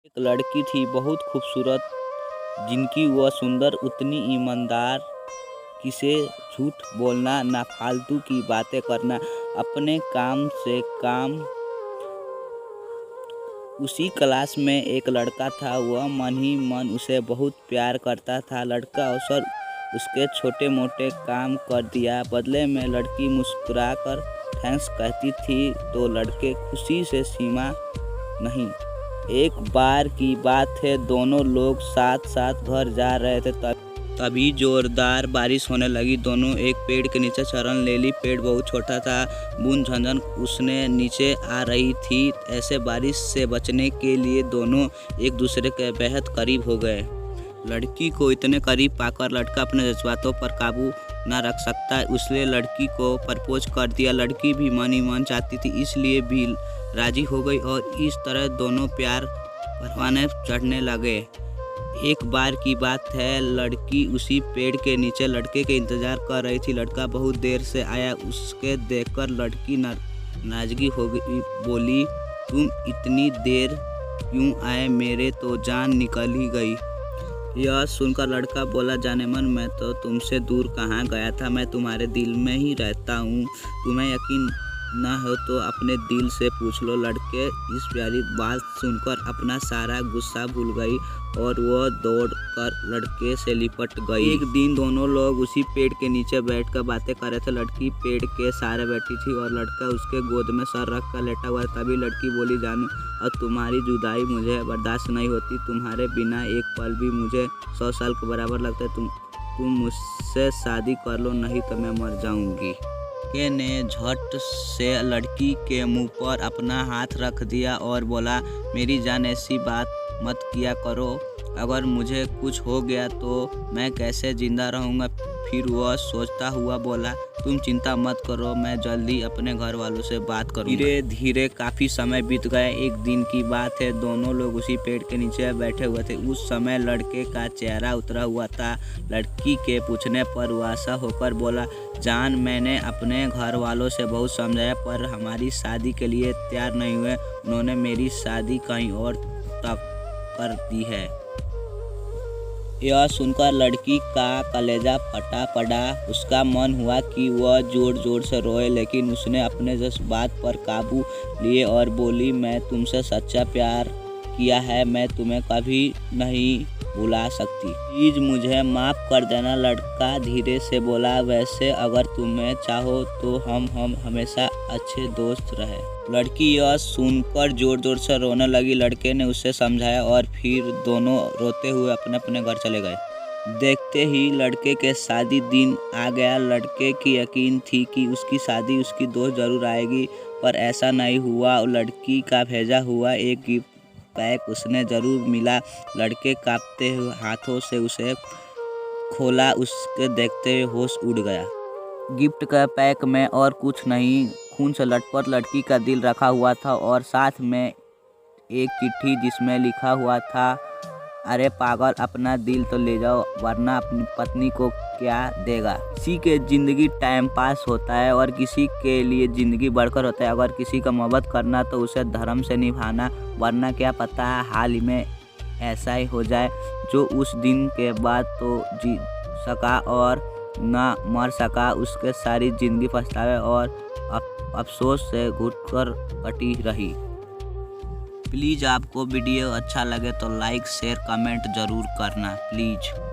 एक लड़की थी बहुत खूबसूरत, जिनकी वह सुंदर उतनी ईमानदार, किसे झूठ बोलना ना फालतू की बातें करना, अपने काम से काम। उसी क्लास में एक लड़का था, वह मन ही मन उसे बहुत प्यार करता था। लड़का अक्सर उसके छोटे मोटे काम कर दिया बदले में लड़की मुस्कुराकर थैंक्स कहती थी तो लड़के खुशी से सीमा नहीं। एक बार की बात है, दोनों लोग साथ साथ घर जा रहे थे, तभी जोरदार बारिश होने लगी। दोनों एक पेड़ के नीचे शरण ले ली। पेड़ बहुत छोटा था, बूंद झंझन उसने नीचे आ रही थी। ऐसे बारिश से बचने के लिए दोनों एक दूसरे के बेहद करीब हो गए। लड़की को इतने करीब पाकर लड़का अपने जज्बातों पर काबू न रख सकता, इसलिए लड़की को प्रपोज कर दिया। लड़की भी मन ही मन चाहती थी, इसलिए भी राजी हो गई और इस तरह दोनों प्यार परवाने चढ़ने लगे। एक बार की बात है, लड़की उसी पेड़ के नीचे लड़के के इंतजार कर रही थी। लड़का बहुत देर से आया, उसके देखकर लड़की नाराजगी हो गई, बोली तुम इतनी देर क्यों आए, मेरे तो जान निकल ही गई। यह सुनकर लड़का बोला, जाने मन मैं तो तुमसे दूर कहाँ गया था, मैं तुम्हारे दिल में ही रहता हूँ। तुम्हें यकीन न हो तो अपने दिल से पूछ लो। लड़के इस प्यारी बात सुनकर अपना सारा गुस्सा भूल गई और वह दौड़कर लड़के से लिपट गई। एक दिन दोनों लोग उसी पेड़ के नीचे बैठकर बातें कर रहे थे। लड़की पेड़ के सहारे बैठी थी और लड़का उसके गोद में सर रख कर लेटा हुआ। तभी लड़की बोली, जानू और तुम्हारी जुदाई मुझे बर्दाश्त नहीं होती, तुम्हारे बिना एक पल भी मुझे 100 साल के बराबर लगता है। तुम मुझसे शादी कर लो, नहीं तो मैं मर जाऊंगी। लड़के ने झट से लड़की के मुंह पर अपना हाथ रख दिया और बोला, मेरी जान ऐसी बात मत किया करो, अगर मुझे कुछ हो गया तो मैं कैसे जिंदा रहूँगा। फिर वह सोचता हुआ बोला, तुम चिंता मत करो, मैं जल्दी अपने घर वालों से बात करूँगा। धीरे धीरे काफ़ी समय बीत गया। एक दिन की बात है, दोनों लोग उसी पेड़ के नीचे बैठे हुए थे। उस समय लड़के का चेहरा उतरा हुआ था। लड़की के पूछने पर वह आशा होकर बोला, जान मैंने अपने घर वालों से बहुत समझाया पर हमारी शादी के लिए तैयार नहीं हुए, उन्होंने मेरी शादी कहीं और तक कर दी है। यह सुनकर लड़की का कलेजा फटा पड़ा। उसका मन हुआ कि वह जोर जोर से रोए, लेकिन उसने अपने जज्बात पर काबू लिए और बोली, मैं तुमसे सच्चा प्यार किया है, मैं तुम्हें कभी नहीं भुला सकती, प्लीज मुझे माफ़ कर देना। लड़का धीरे से बोला, वैसे अगर तुम्हें चाहो तो हम हमेशा अच्छे दोस्त रहे। लड़की यह सुनकर जोर जोर से रोने लगी। लड़के ने उसे समझाया और फिर दोनों रोते हुए अपने अपने घर चले गए। देखते ही लड़के के शादी दिन आ गया। लड़के की यकीन थी कि उसकी शादी उसकी दोस्त जरूर आएगी, पर ऐसा नहीं हुआ। लड़की का भेजा हुआ एक गिफ्ट पैक उसने जरूर मिला। लड़के कांपते हुए हाथों से उसे खोला, उसके देखते हुए होश उड़ गया। गिफ्ट का पैक में और कुछ नहीं, खून से लटपट लड़की का दिल रखा हुआ था और साथ में एक चिट्ठी जिसमें लिखा हुआ था, अरे पागल, अपना दिल तो ले जाओ वरना अपनी पत्नी को क्या देगा। किसी के ज़िंदगी टाइम पास होता है और किसी के लिए ज़िंदगी बढ़कर होता है। अगर किसी का मोहब्बत करना तो उसे धर्म से निभाना, वरना क्या पता है हाल ही में ऐसा ही हो जाए। जो उस दिन के बाद तो जी सका और ना मर सका, उसके सारी ज़िंदगी पछतावे और अफसोस से घुटकर कटी रही। प्लीज़ आपको वीडियो अच्छा लगे तो लाइक शेयर कमेंट ज़रूर करना प्लीज़।